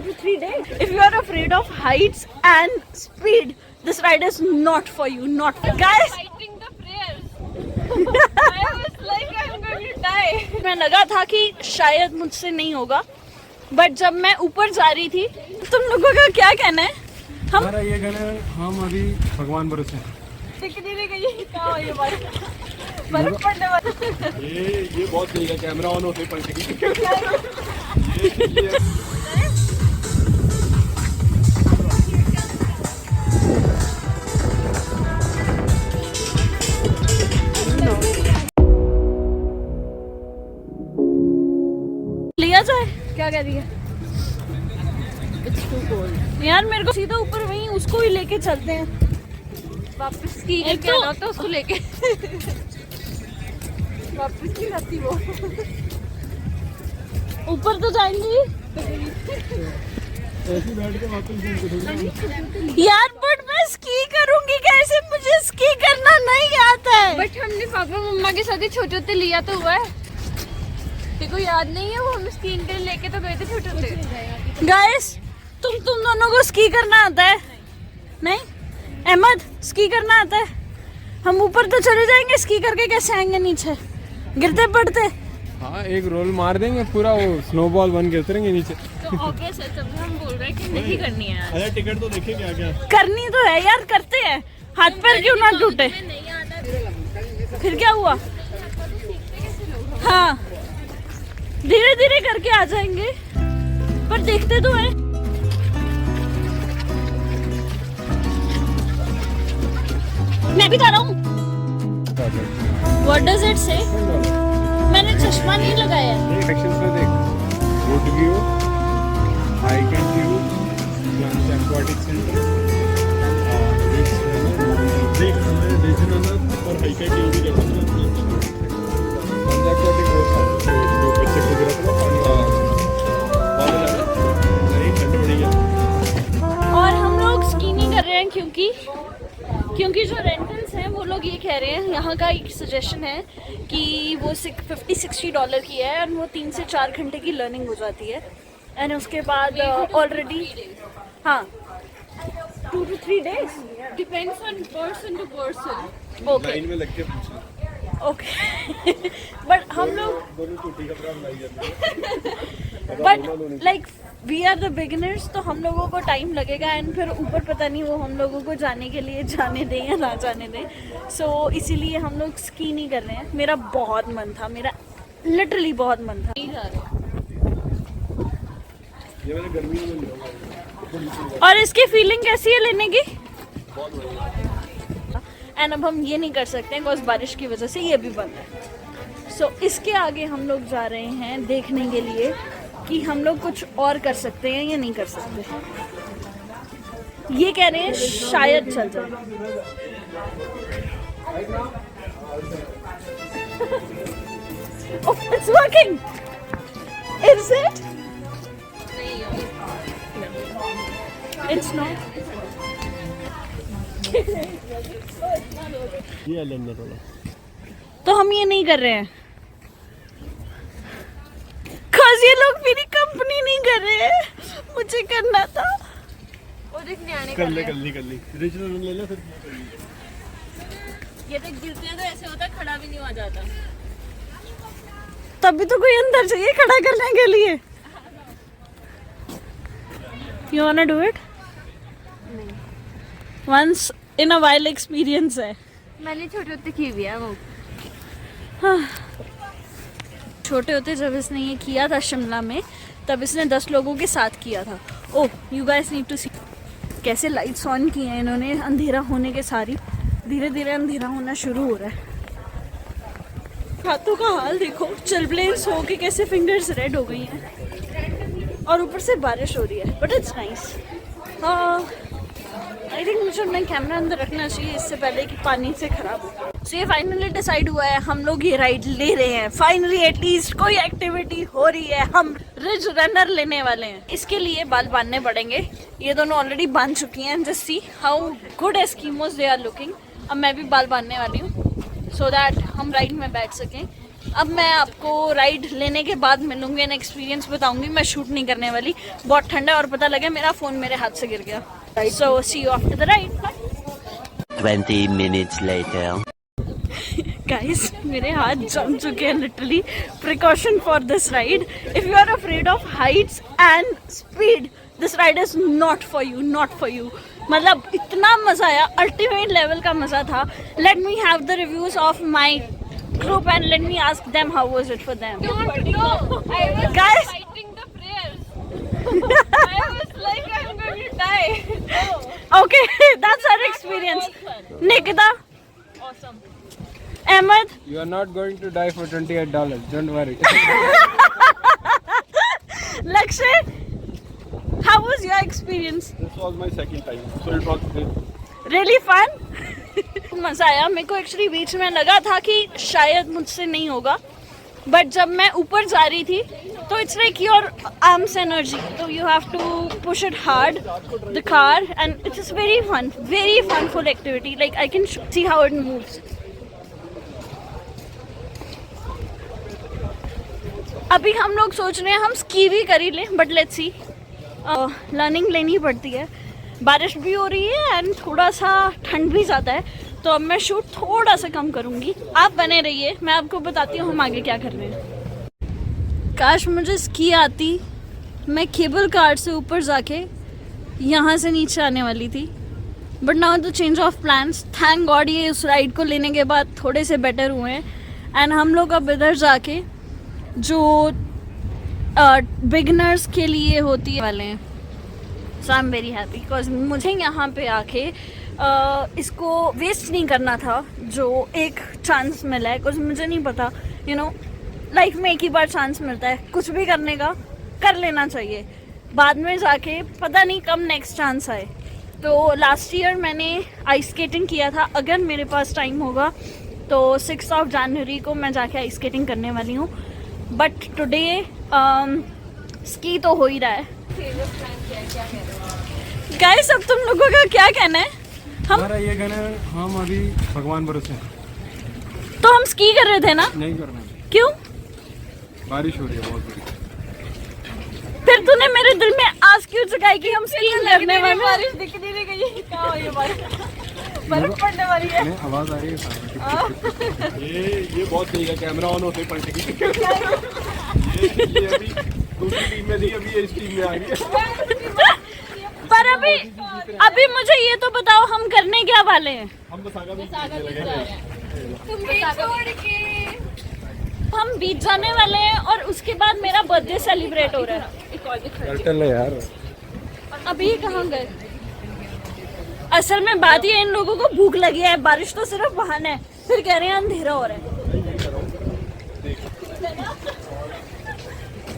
to 3 days. If you are afraid of heights and speed, this ride is not for you. Not for guys. Fighting the prayers. I was like I'm going to die. मैं लगा था कि शायद मुझसे नहीं होगा, but जब मैं ऊपर जा रही थी, तुम लोगों का क्या कहना है? हमारा ये कहना है, हम अभी भगवान भरोसे हैं। क्या हो ये बर्फ पड़ने वाला। ये बहुत सही है, कैमरा ऑन होते पलटेगी। लिया जाए, क्या कह रही है? यार मेरे को सीधा ऊपर वहीं उसको ही लेके चलते हैं वापस की एक क्या तो उसको लेके वापस नहीं जाती वो। ऊपर तो जाएंगी ऐसे बैठ के वापस यार, बट मैं स्की करूंगी कैसे? मुझे स्की करना नहीं आता है। बट हमने पापा मम्मा के साथ ही छोटे होते लिया तो हुआ है। देखो याद नहीं है, वो हम स्कीइंग के लिए लेके तो गए थे छोटे होते। गाइस, तुम दोनों को स्की करना आता है? नहीं अहमद, स्की करना आता है? हम ऊपर तो चले जाएंगे, स्की करके कैसे आएंगे नीचे? गिरते पड़ते। हाँ, एक रोल मार देंगे, पूरा वो स्नोबॉल बन के उतरेंगे नीचे। तो ऑब्वियस है, तब हम बोल रहे हैं कि नहीं करनी है आज। अरे टिकट तो देखे क्या क्या करनी तो है यार, करते हैं, हाथ पैर क्यों ना टूटे। नहीं आता फिर क्या हुआ? हाँ, धीरे धीरे करके आ जाएंगे, पर देखते तो हैं। मैं भी जा रहा हूँ। What does it say? मैंने चश्मा नहीं लगाया है। सेक्शन पे देख, good view, hike and view, plant aquatic centre, देख और हाइक एंड व्यू भी देखो। प्लांट एक्वाटिक जो बच्चे को गिरा था पानी बादल आ रहा है, ठंड बढ़ी है। और हम लोग स्की नहीं कर रहे हैं क्योंकि जो रेंटल्स हैं वो लोग ये कह रहे हैं, यहाँ का एक सजेशन है कि वो $50-60 की है और वो 3 से 4 घंटे की लर्निंग हो जाती है। एंड उसके बाद ऑलरेडी हाँ 2 to 3 days depends on person to person. Okay line में लग के पूछना। ओके बट हम लोग दोनों टूटी का प्राण लाई जाती है। But like we are the beginners, तो हम लोगों को टाइम लगेगा। एंड फिर ऊपर पता नहीं वो हम लोगों को जाने के लिए जाने दें या ना जाने दें। सो इसीलिए हम लोग स्की नहीं कर रहे हैं। मेरा बहुत मन था, मेरा लिटरली बहुत मन था। नहीं जा रहे। ये मैंने गर्मी में लिया। और इसकी फीलिंग कैसी है लेने की? एंड अब हम ये नहीं कर सकते बिकॉज बारिश की वजह से ये भी बंद है। सो इसके आगे हम लोग जा रहे हैं देखने के लिए कि हम लोग कुछ और कर सकते हैं या नहीं कर सकते। ये कह रहे हैं शायद चल जाए। Oh, it's working. Is it? It's not. ये अलग थोड़ा। तो हम ये नहीं कर रहे हैं cause ये लोग मेरी कंपनी नहीं कर रहे हैं। मुझे करना था। वो देख न्याणे कर ले रीजनल ले ले फिर। ये देख गिरते हैं तो ऐसे होता है, खड़ा भी नहीं हो जाता। तभी तो कोई अंदर चाहिए खड़ा करने के लिए। You wanna do it? Once in a while experience है। मैंने छोटे होते की भी है वो। छोटे होते जब इसने ये किया था शिमला में, तब इसने 10 लोगों के साथ किया था। ओह, यू गाइस नीड टू सी कैसे लाइट्स ऑन किए हैं इन्होंने अंधेरा होने के सारी। धीरे धीरे अंधेरा होना शुरू हो रहा है। हाथों का हाल देखो, चिलब्लेंस हो के कैसे फिंगर्स रेड हो गई हैं और ऊपर से बारिश हो रही है। But it's nice. हाँ, आई थिंक मुझे अपना कैमरा अंदर रखना चाहिए इससे पहले कि पानी से खराब हो। सो ये फाइनली डिसाइड हुआ है, हम लोग ये राइड ले रहे हैं। फाइनली एटलीस्ट कोई एक्टिविटी हो रही है। हम रिज रनर लेने वाले हैं। इसके लिए बाल बांधने पड़ेंगे। ये दोनों ऑलरेडी बांध चुकी हैं। Just see how good Eskimos they are looking. अब मैं भी बाल बांधने वाली हूँ सो दैट हम राइड में बैठ सकें। अब मैं आपको राइड लेने के बाद मिलूंगी एंड एक्सपीरियंस बताऊंगी। मैं शूट नहीं करने वाली, बहुत ठंडा है और पता लगा मेरा फोन मेरे हाथ से गिर गया। So see you after the ride. 20 minutes later. Guys मेरे हाथ जम चुके हैं literally. Precaution for this ride, if you are afraid of heights and speed, this ride is not for you, not for you. मतलब इतना मजा आया, ultimate level का मजा था। Let me have the reviews of my group and let me ask them how was it for them. Don't know. I was Guys. fighting the prayers. I was like, I'm going to die. Okay, that's our experience. Nikita, Awesome. Ahmed, You are not going to die for $28. Don't worry. Lakshay, how was your experience? This was my second time, so it was great. Really fun? मजा आया। मेरे को actually बीच में लगा था कि शायद मुझसे नहीं होगा, बट जब मैं ऊपर जा रही थी तो it's like your arms energy, तो you have to push it hard the car and it is very funful activity. Like I can see how it moves. अभी हम लोग सोच रहे हैं हम स्की भी कर ही लें, बट लेट्स सी, लर्निंग लेनी पड़ती है। बारिश भी हो रही है एंड थोड़ा सा ठंड भी ज़्यादा है, तो अब मैं शूट थोड़ा सा कम करूँगी। आप बने रहिए, मैं आपको बताती हूँ हम आगे क्या कर रहे हैं। काश मुझे स्की आती, मैं केबल कार से ऊपर जाके यहाँ से नीचे आने वाली थी, but now the change of plans. Thank God ये उस राइड को लेने के बाद थोड़े से बेटर हुए हैं एंड हम लोग अब इधर जाके जो बिगनर्स के लिए होती है वाले हैं। So I am very happy because मुझे यहाँ पे आके इसको वेस्ट नहीं करना था जो एक चांस मिला है। बिकॉज मुझे नहीं पता, यू नो, लाइफ में एक ही बार चांस मिलता है, कुछ भी करने का कर लेना चाहिए, बाद में जाके पता नहीं कब नेक्स्ट चांस आए। तो लास्ट ईयर मैंने आइस स्केटिंग किया था, अगर मेरे पास टाइम होगा तो 6 जनवरी को मैं जाके आइस स्केटिंग करने वाली हूँ। बट टुडे स्की तो हो ही रहा है। गाइस अब तुम लोगों का क्या कहना है? हमारा ये कहना है, हम अभी भगवान भरोसे हैं। तो हम स्की कर रहे थे ना? नहीं करना, क्यों? बारिश हो रही है बहुत बड़ी। फिर तूने मेरे दिल में आस क्यों जगाई कि हम स्कीइंग करने वाले? बारिश दिख नहीं रही गई। क्या हो ये बारिश? बर्फ पड़ने वाली है। नहीं, आवाज आ रही है सामने। ये बहुत तेज है, कैमरा ऑन होते ही पलट गई। ये अभी दूसरी टीम में थी, अभी ये इस टीम में आ गई है। पर अभी मुझे ये तो बताओ हम करने क्या वाले हैं? हम तो सागा भी लगे हैं। तुम भी छोड़ के। हम बीच जाने वाले हैं और उसके बाद मेरा बर्थडे सेलिब्रेट हो रहा है। चल यार, अभी ये कहाँ गए? असल में बात ये, इन लोगों को भूख लगी है, बारिश तो सिर्फ बहाना है, फिर कह रहे हैं अंधेरा हो रहा है।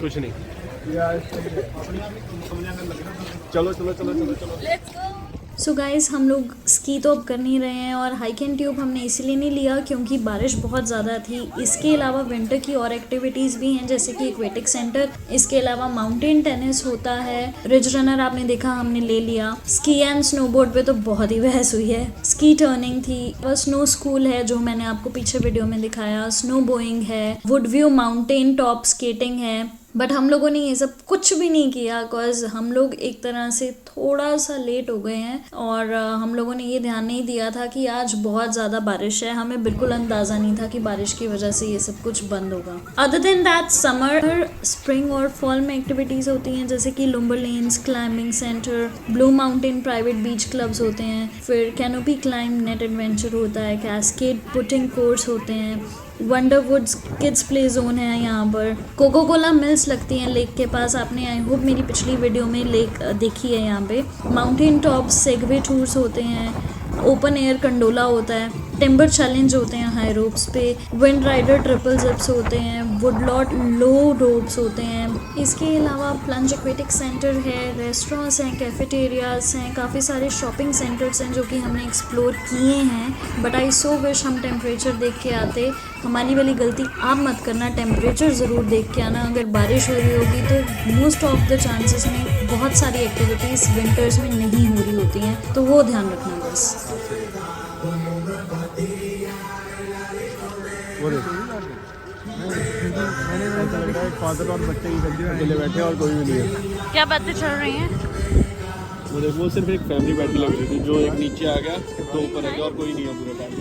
कुछ नहीं, चलो चलो चलो चलो चलो। सो गाइस हम लोग स्की तो अब कर नहीं रहे हैं और हाइक एंड ट्यूब हमने इसीलिए नहीं लिया क्योंकि बारिश बहुत ज़्यादा थी। इसके अलावा विंटर की और एक्टिविटीज़ भी हैं जैसे कि एक्वेटिक सेंटर, इसके अलावा माउंटेन टेनिस होता है, रिज रनर आपने देखा हमने ले लिया, स्की एंड स्नोबोर्ड पे तो बहुत ही बहस हुई है, स्की टर्निंग थी, स्नो स्कूल है जो मैंने आपको पीछे वीडियो में दिखाया, स्नो बोइंग है, would view mountain top skating है। बट हम लोगों ने ये सब कुछ भी नहीं किया बिकॉज हम लोग एक तरह से थोड़ा सा लेट हो गए हैं और हम लोगों ने ये ध्यान नहीं दिया था कि आज बहुत ज़्यादा बारिश है। हमें बिल्कुल अंदाज़ा नहीं था कि बारिश की वजह से ये सब कुछ बंद होगा। Other than that summer, spring और फॉल में एक्टिविटीज़ होती हैं जैसे कि lumbar lens, climbing centre, blue mountain private beach clubs होते हैं, फिर कैनोपी क्लाइंब, नेट एडवेंचर होता है, कैस्केड पुटिंग कोर्स होते हैं, वंडरवुड्स किड्स प्ले जोन है, यहाँ पर कोको कोला मिल्स लगती हैं लेक के पास। आपने आई होप मेरी पिछली वीडियो में लेक देखी है। यहाँ पे माउंटेन टॉप सेगवे टूर्स होते हैं, ओपन एयर कंडोला होता है, टिम्बर चैलेंज होते हैं हाई रोप्स पे, विंड राइडर ट्रिपल जिप्स होते हैं, वुडलॉट लो रोप्स होते हैं। इसके अलावा प्लंज एक्वेटिक सेंटर है, रेस्टोरेंट्स हैं, कैफेटेरियाज हैं, काफ़ी सारे शॉपिंग सेंटर्स हैं जो कि हमने एक्सप्लोर किए हैं। बट आई सो विश हम टेम्परेचर देख के आते। हमारी वाली गलती आप मत करना, टेम्परेचर ज़रूर देख के आना। अगर बारिश हो रही होगी तो मोस्ट ऑफ द चांसेस में बहुत सारी एक्टिविटीज़ विंटर्स में नहीं हो रही होती हैं, तो वो ध्यान रखना बस। मैंने ऐसा लग रहा है फादर और बच्चे की गद्दी अकेले बैठे और कोई भी नहीं है। क्या बातें चल रही हैं? वो सिर्फ एक फैमिली बैठी लग रही थी, जो एक नीचे आ गया तो ऊपर आ गया और कोई नहीं है पूरे टाइम।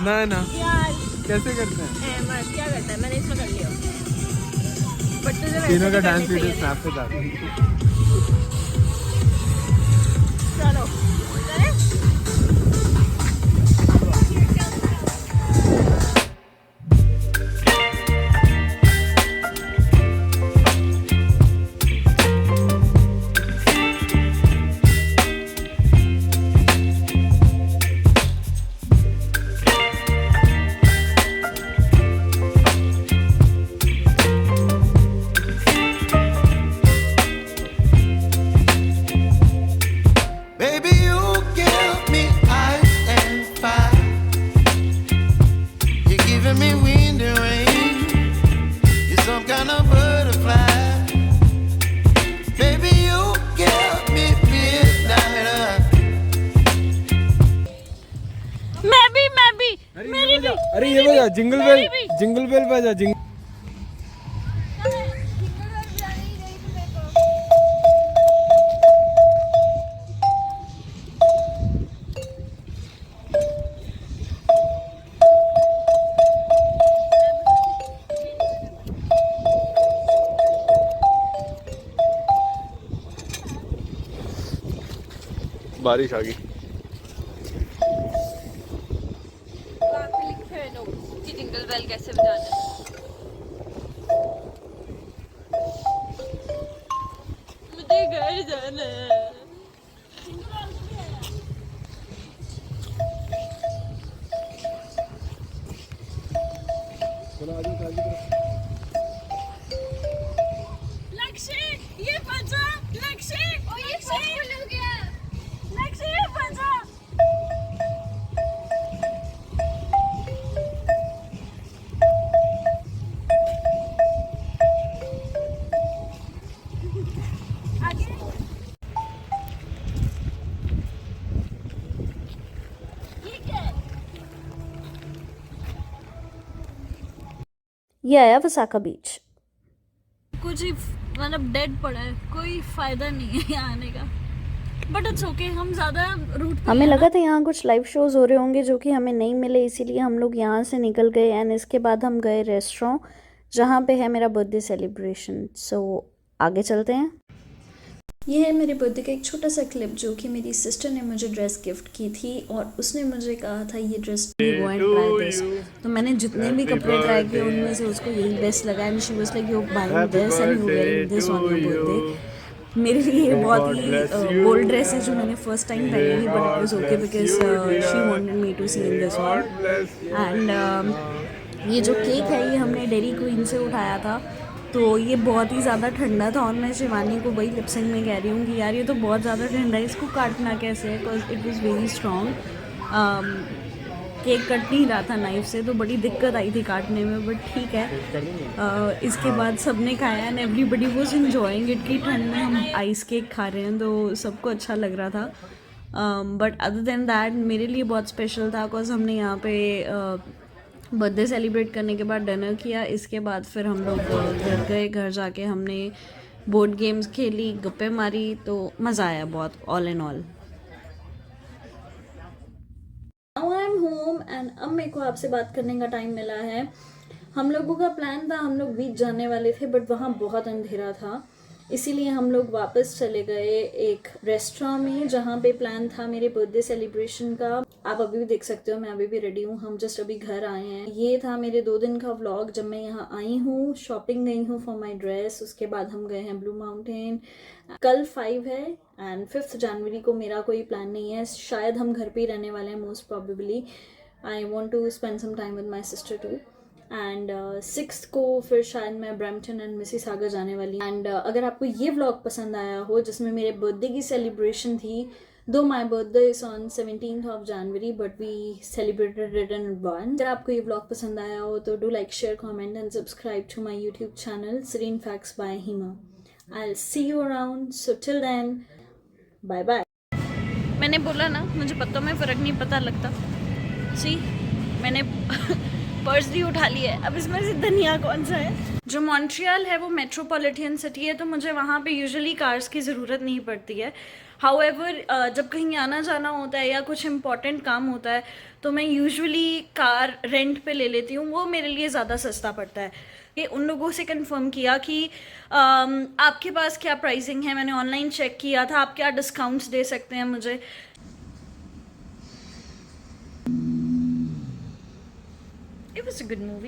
ना ना कैसे करते हैं? क्या करता है, मैंने इसमें कर लिया। बट तुझे तीनों का डांस वीडियो स्नैप पे डाल। चलो Baby, you give me ice and fire. You're giving me wind and rain. You're some kind of butterfly. Baby, you give me midnight. मैं भी मेरी भी। अरे ये बजा जिंगल बेल बजा जिंगल। बारिश आ गई। वहाँ पे लिखे हुए लोग कि जिंगल बेल कैसे बजाना है। मुझे घर जाना है। लक्ष्य ये बचा, लक्ष्य लक्ष्य ये बचा। ये आया वसाका बीच। कुछ ही मतलब डेड पड़ा है, कोई फायदा नहीं है यहाँ आने का। बट इट्स ओके, हम ज़्यादा रूट हमें लगा था यहाँ कुछ लाइव शोज हो रहे होंगे जो कि हमें नहीं मिले, इसीलिए हम लोग यहाँ से निकल गए। एंड इसके बाद हम गए रेस्टोरेंट जहाँ पे है मेरा बर्थडे सेलिब्रेशन। सो आगे चलते हैं। ये है मेरे बर्थडे का एक छोटा सा क्लिप जो कि मेरी सिस्टर ने मुझे ड्रेस गिफ्ट की थी और उसने मुझे कहा था ये dress go and try this. तो मैंने जितने भी कपड़े ट्राई किए उनमें से उसको यही बेस्ट लगा and she was like you buying this and you wearing this on your birthday. मेरे लिए ये बहुत ही बोल्ड ड्रेस है जो मैंने फर्स्ट टाइम पहनी थी, but it was okay because she wanted me to see in this one. And ये जो केक है ये हमने डेयरी क्वीन से उठाया था, तो ये बहुत ही ज़्यादा ठंडा था और मैं शिवानी को वही लिपसिंग में कह रही हूँ कि यार ये तो बहुत ज़्यादा ठंडा है, इसको काटना कैसे है, because it was very strong. Cake cut नहीं रहा था नाइफ से, तो बड़ी दिक्कत आई थी काटने में, बट ठीक है। इसके बाद सबने खाया and everybody was enjoying it कि ठंड में हम आइस केक खा रहे हैं, तो सबको अच्छा लग रहा था। बट अदर देन दैट मेरे लिए बहुत स्पेशल था बिकॉज हमने यहाँ पे बर्थडे सेलिब्रेट करने के बाद डिनर किया। इसके बाद फिर हम लोग घर गए, घर जाके हमने बोर्ड गेम्स खेली, गप्पे मारी, तो मज़ा आया बहुत all in all. Now I am home and अब मेरे को आपसे बात करने का टाइम मिला है। हम लोगों का प्लान था, हम लोग बीच जाने वाले थे बट वहाँ बहुत अंधेरा था, इसीलिए हम लोग वापस चले गए एक रेस्टोरेंट में जहाँ पे प्लान था मेरे बर्थडे सेलिब्रेशन का। आप अभी भी देख सकते हो मैं अभी भी रेडी हूँ, हम जस्ट अभी घर आए हैं। ये था मेरे 2 दिन का व्लॉग जब मैं यहाँ आई हूँ, शॉपिंग गई हूँ फॉर माई ड्रेस, उसके बाद हम गए हैं ब्लू माउंटेन। कल 5 है एंड 5 जनवरी को मेरा कोई प्लान नहीं है, शायद हम घर पे ही रहने वाले हैं most probably. I want to spend some time with my sister too. And 6 को फिर शायद मैं ब्रैम्पटन एंड मिसिसागा जाने वाली। एंड अगर आपको ये व्लॉग पसंद आया हो जिसमें मेरे बर्थडे की सेलिब्रेशन थी, though my birthday is on 17th of January but we celebrated it in advance. अगर आपको ये व्लॉग पसंद आया हो तो do like, share, comment and subscribe to my YouTube channel Serene Facts by Hima. I'll see you around, so till then, bye bye. मैंने बोला ना मुझे पत्तों में फ़र्क नहीं पता लगता। सी मैंने पर्स भी उठा लिया है, अब इसमें से धनिया कौन सा है। जो मॉन्ट्रियल है वो मेट्रोपॉलिटन सिटी है, तो मुझे वहाँ पे यूजुअली कार्स की ज़रूरत नहीं पड़ती है। हाउएवर जब कहीं आना जाना होता है या कुछ इम्पॉर्टेंट काम होता है तो मैं यूजुअली कार रेंट पे ले लेती हूँ, वो मेरे लिए ज़्यादा सस्ता पड़ता है। ये उन लोगों से कंफर्म किया कि आपके पास क्या प्राइसिंग है, मैंने ऑनलाइन चेक किया था, आप क्या डिस्काउंट्स दे सकते हैं मुझे। It was a good movie.